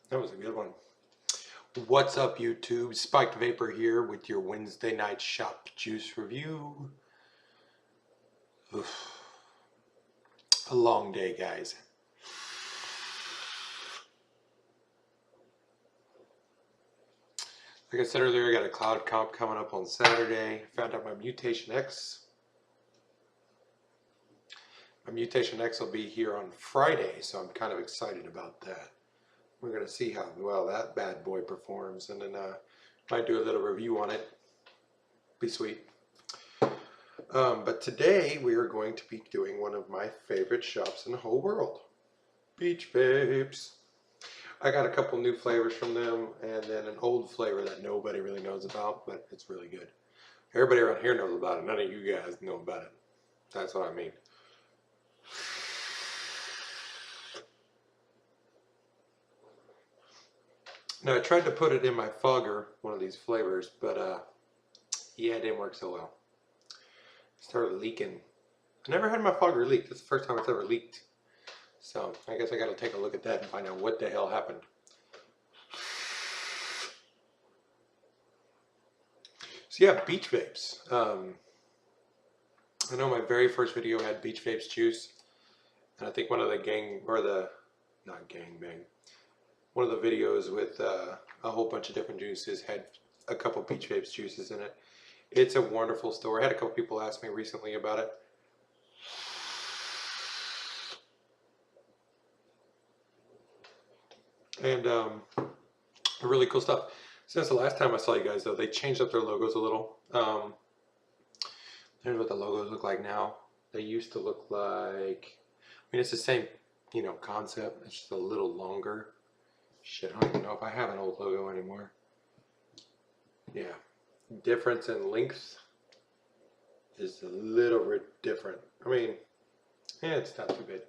That was a good one. What's up, YouTube? Spiked Vapor here with your Wednesday night shop juice review. Oof. A long day, guys. Like I said earlier, I got a cloud comp coming up on Saturday. Found out my Mutation X. My Mutation X will be here on Friday, so I'm kind of excited about that. We're going to see how well that bad boy performs, and then might do a little review on it. Be sweet. But today we are going to be doing one of my favorite shops in the whole world, Beach Vapes. I got a couple new flavors from them, and then an old flavor that nobody really knows about, but it's really good. Everybody around here knows about it. None of you guys know about it. That's what I mean. Now, I tried to put it in my fogger, one of these flavors, but yeah, it didn't work so well. It started leaking. I never had my fogger leak. That's the first time it's ever leaked. So I guess I got to take a look at that and find out what the hell happened. So yeah, Beach Vapes. I know my very first video had Beach Vapes juice, and I think one of the one of the videos with a whole bunch of different juices had a couple Beach Vapes juices in it. It's a wonderful store. I had a couple people ask me recently about it. And really cool stuff. Since the last time I saw you guys, though, they changed up their logos a little. Here's what the logos look like now. They used to look like, I mean, it's the same, concept. It's just a little longer. Shit, I don't even know if I have an old logo anymore. Yeah. Difference in length is a little bit different. I mean, yeah, it's not too bad.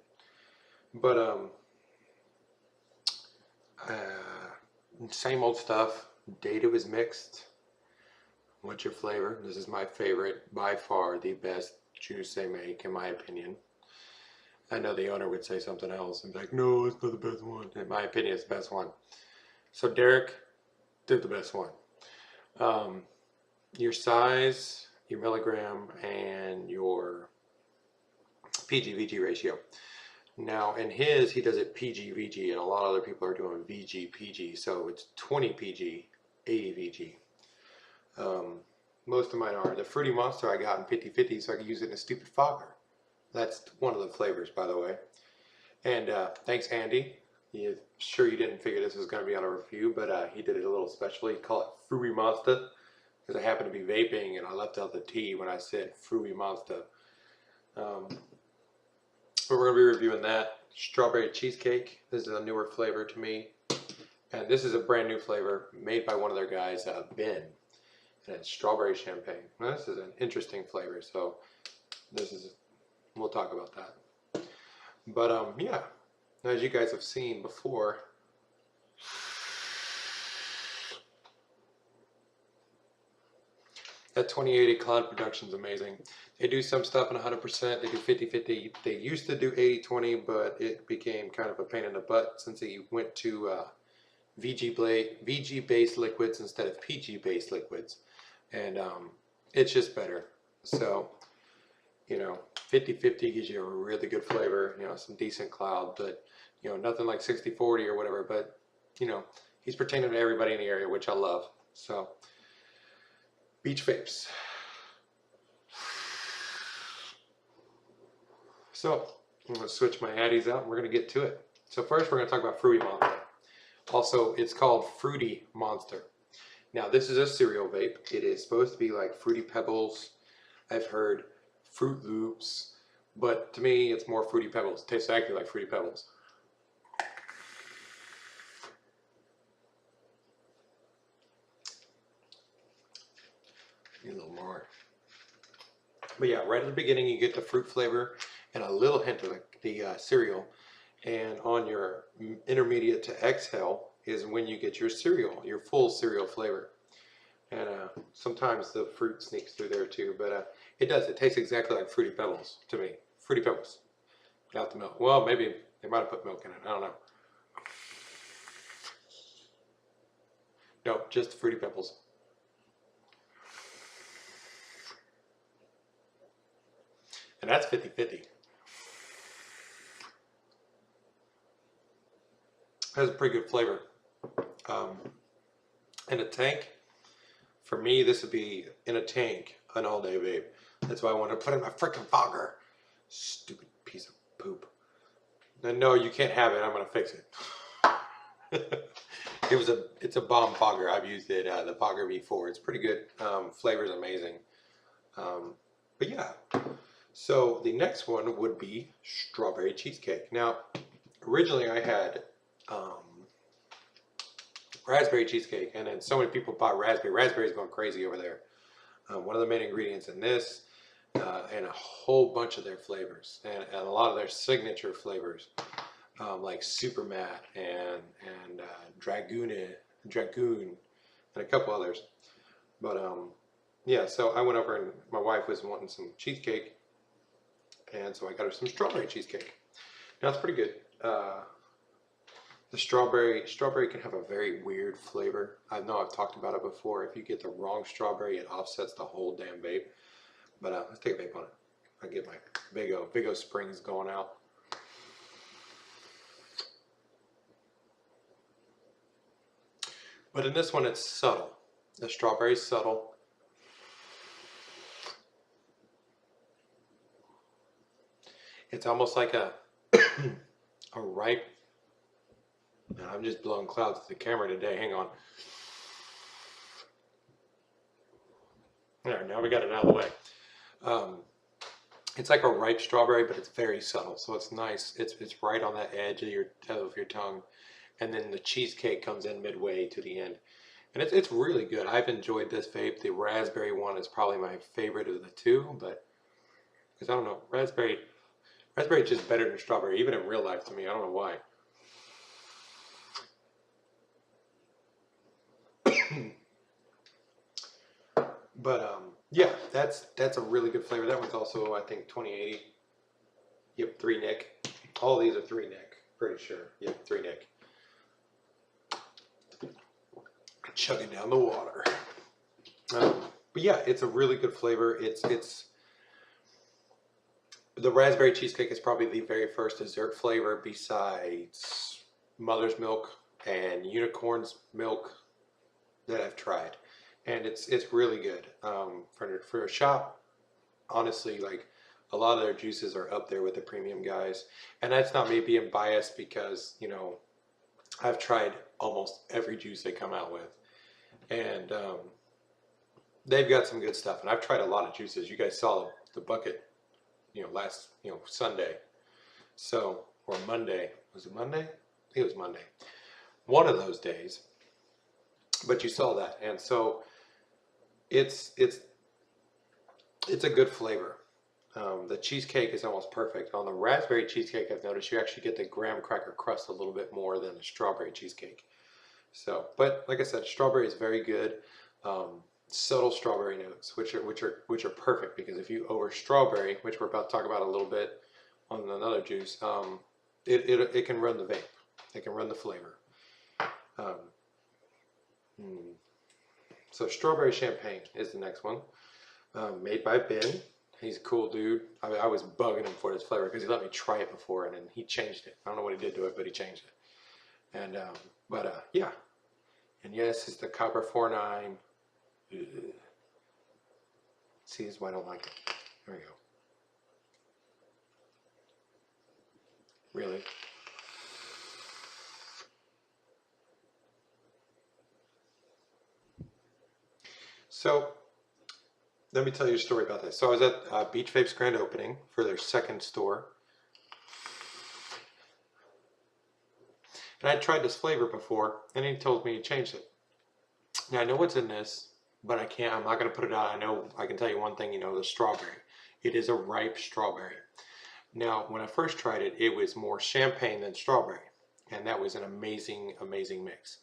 But, same old stuff. Data was mixed. What's your flavor? This is my favorite, by far the best juice they make, in my opinion. I know the owner would say something else and be like, no, it's not the best one. In my opinion, it's the best one. So Derek did the best one. Your size, your milligram, and your PG-VG ratio. Now, in his, he does it PG-VG, and a lot of other people are doing VG-PG, so it's 20 PG, 80 VG. Most of mine are. The Fruity Monster I got in 50/50 so I could use it in a stupid fogger. That's one of the flavors, by the way. And thanks, Andy. Sure you didn't figure this was going to be on a review, but he did it a little special. He called it Fruity Monster because I happened to be vaping and I left out the T when I said Fruity Monster. But we're going to be reviewing that. Strawberry cheesecake. This is a newer flavor to me. And this is a brand new flavor made by one of their guys, Ben. And it's strawberry champagne. Now, this is an interesting flavor, so we'll talk about that. But yeah, as you guys have seen before, that 2080 cloud production is amazing. They do some stuff in 100%, they do 50/50. They used to do 80/20, but it became kind of a pain in the butt since they went to VG-based liquids instead of PG-based liquids. And it's just better. So, 50/50 gives you a really good flavor, some decent cloud, but, nothing like 60/40 or whatever. But, he's pertaining to everybody in the area, which I love. So, Beach Vapes. So, I'm going to switch my Addies out and we're going to get to it. So first we're going to talk about Fruity Monster. Also, it's called Fruity Monster. Now, this is a cereal vape. It is supposed to be like Fruity Pebbles. I've heard Fruit Loops, but to me, it's more Fruity Pebbles. It tastes exactly like Fruity Pebbles. Need a little more. But yeah, right at the beginning, you get the fruit flavor and a little hint of the cereal. And on your intermediate to exhale is when you get your cereal, your full cereal flavor. And sometimes the fruit sneaks through there too, but it does. It tastes exactly like Fruity Pebbles to me. Fruity Pebbles without the milk. Well, maybe they might have put milk in it. I don't know. Nope, just Fruity Pebbles. And that's 50-50. Has a pretty good flavor. In a tank, for me, this would be in a tank, an all-day vape. That's why I want to put in my freaking fogger. Stupid piece of poop. No, you can't have it. I'm gonna fix it. It's a bomb fogger. I've used it, the fogger before. It's pretty good. Flavor's amazing. But yeah. So the next one would be strawberry cheesecake. Now, originally I had raspberry cheesecake, and then so many people bought raspberry. Raspberry's going crazy over there. One of the main ingredients in this, and a whole bunch of their flavors, and a lot of their signature flavors, like Super Matte and Dragoon, and a couple others. But yeah, so I went over and my wife was wanting some cheesecake, and so I got her some strawberry cheesecake. Now it's pretty good. The strawberry can have a very weird flavor. I know I've talked about it before. If you get the wrong strawberry, it offsets the whole damn vape. But let's take a vape on it. I get my Big O Springs going out. But in this one, it's subtle. The strawberry's subtle. It's almost like a a ripe. And I'm just blowing clouds to the camera today. Hang on. There, now we got it out of the way. It's like a ripe strawberry, but it's very subtle, so it's nice. It's right on that edge of your tongue, and then the cheesecake comes in midway to the end, and it's really good. I've enjoyed this vape. The raspberry one is probably my favorite of the two, but because I don't know, raspberry is just better than strawberry, even in real life to me. I don't know why. But yeah, that's a really good flavor. That one's also, I think, 2080. Yep, 3 Nick. All these are 3 Nick, pretty sure. Yep, 3 Nick. Chugging down the water. But yeah, it's a really good flavor. It's the raspberry cheesecake is probably the very first dessert flavor besides mother's milk and unicorn's milk that I've tried. And it's really good. For a shop, honestly, like a lot of their juices are up there with the premium guys. And that's not me being biased because, you know, I've tried almost every juice they come out with. And they've got some good stuff. And I've tried a lot of juices. You guys saw the bucket, you know, last, you know, Sunday. So, or Monday. Was it Monday? I think it was Monday. One of those days. But you saw that. And so it's a good flavor. The cheesecake is almost perfect. On the raspberry cheesecake, I've noticed you actually get the graham cracker crust a little bit more than the strawberry cheesecake. So, but like I said, strawberry is very good. Subtle strawberry notes, which are perfect, because if you over strawberry, which we're about to talk about a little bit on another juice, it can run the vape. It can run the flavor. So strawberry champagne is the next one, made by Ben. He's a cool dude. I was bugging him for this flavor because he let me try it before, and then he changed it. I don't know what he did to it, but he changed it. And yeah. And yes, it's the Copper 49. See, this is why I don't like it. There we go. Really? So, let me tell you a story about this. So I was at Beach Vape's grand opening for their second store. And I tried this flavor before, and he told me he changed it. Now I know what's in this, but I'm not going to put it out. I can tell you one thing, you know, the strawberry. It is a ripe strawberry. Now, when I first tried it, it was more champagne than strawberry. And that was an amazing, amazing mix.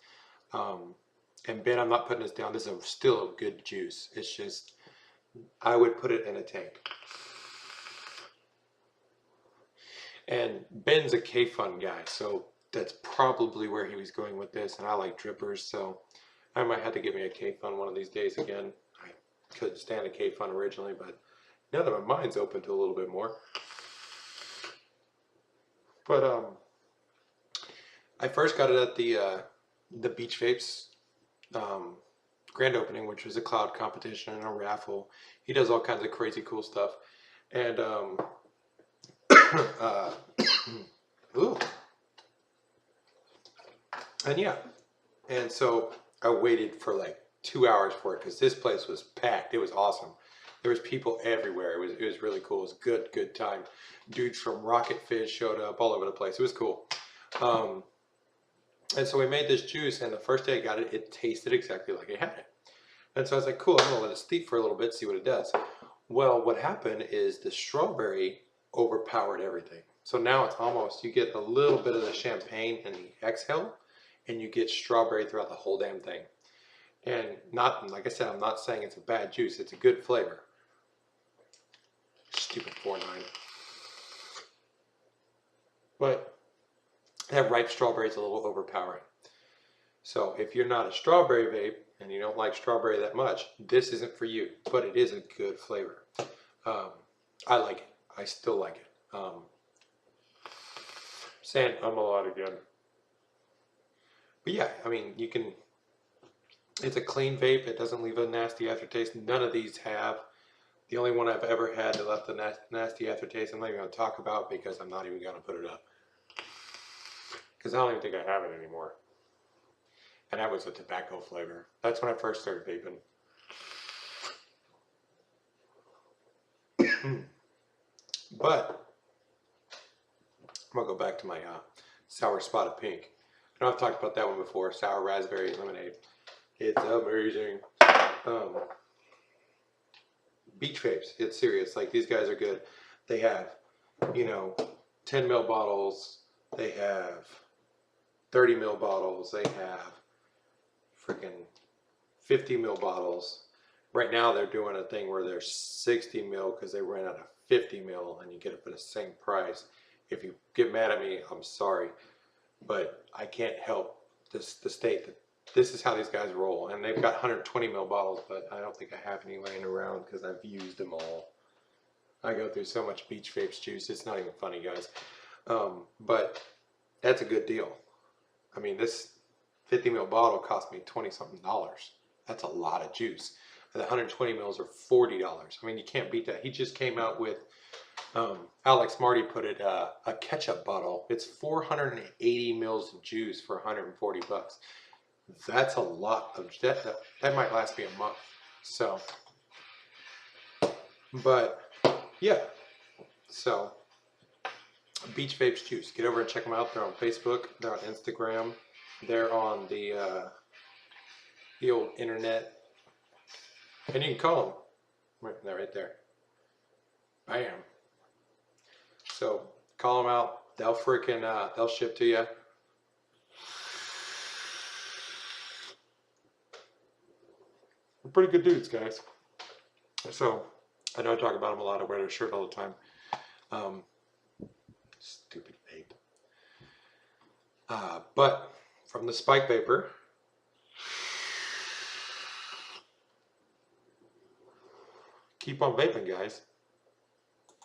And Ben, I'm not putting this down. This is still a good juice. It's just, I would put it in a tank. And Ben's a K-Fun guy, so that's probably where he was going with this. And I like drippers, so I might have to get me a K-Fun one of these days again. I couldn't stand a K-Fun originally, but now that my mind's open to a little bit more. But I first got it at the Beach Vapes grand opening, which was a cloud competition and a raffle. He does all kinds of crazy cool stuff. And ooh. And yeah. And so I waited for like 2 hours for it because this place was packed. It was awesome. There was people everywhere. It was really cool. It was a good time. Dudes from Rocket Fizz showed up all over the place. It was cool. And so we made this juice, and the first day I got it, it tasted exactly like I had it. And so I was like, cool, I'm gonna let it steep for a little bit, see what it does. Well, what happened is the strawberry overpowered everything. So now it's almost, you get a little bit of the champagne in the exhale, and you get strawberry throughout the whole damn thing. And not, like I said, I'm not saying it's a bad juice, it's a good flavor. Stupid 4.9. But that ripe strawberry is a little overpowering. So if you're not a strawberry vape and you don't like strawberry that much, this isn't for you, but it is a good flavor. I like it. I still like it. Saying a lot again. But yeah, I mean, you can, it's a clean vape. It doesn't leave a nasty aftertaste. None of these have. The only one I've ever had that left a nasty aftertaste, I'm not even going to talk about because I'm not even going to put it up. Because I don't even think I have it anymore. And that was a tobacco flavor. That's when I first started vaping. But I'm going to go back to my sour spotted pink. I know I've talked about that one before. Sour raspberry lemonade. It's amazing. Beach vapes. It's serious. Like, these guys are good. They have, you know, 10 ml bottles. They have 30 ml bottles. They have freaking 50 ml bottles. Right now they're doing a thing where they're 60 ml because they ran out of 50 ml and you get it for the same price. If you get mad at me, I'm sorry, but I can't help this, the state that this is how these guys roll. And they've got 120 ml bottles, but I don't think I have any laying around because I've used them all. I go through so much Beach Vapes juice, it's not even funny, guys. But that's a good deal. I mean, this 50 ml bottle cost me $20-something. That's a lot of juice. The 120 mils are $40. I mean, you can't beat that. He just came out with, Alex Marty put it, a ketchup bottle. It's 480 mils of juice for 140 bucks. That's a lot of, that might last me a month. So, but yeah, so Beach Vapes Juice. Get over and check them out. They're on Facebook. They're on Instagram. They're on the old internet. And you can call them. Right there. Bam. So call them out. They'll freaking, they'll ship to you. They're pretty good dudes, guys. So I know I talk about them a lot. I wear their shirt all the time. Stupid vape. But from the Spike Vapor, keep on vaping, guys.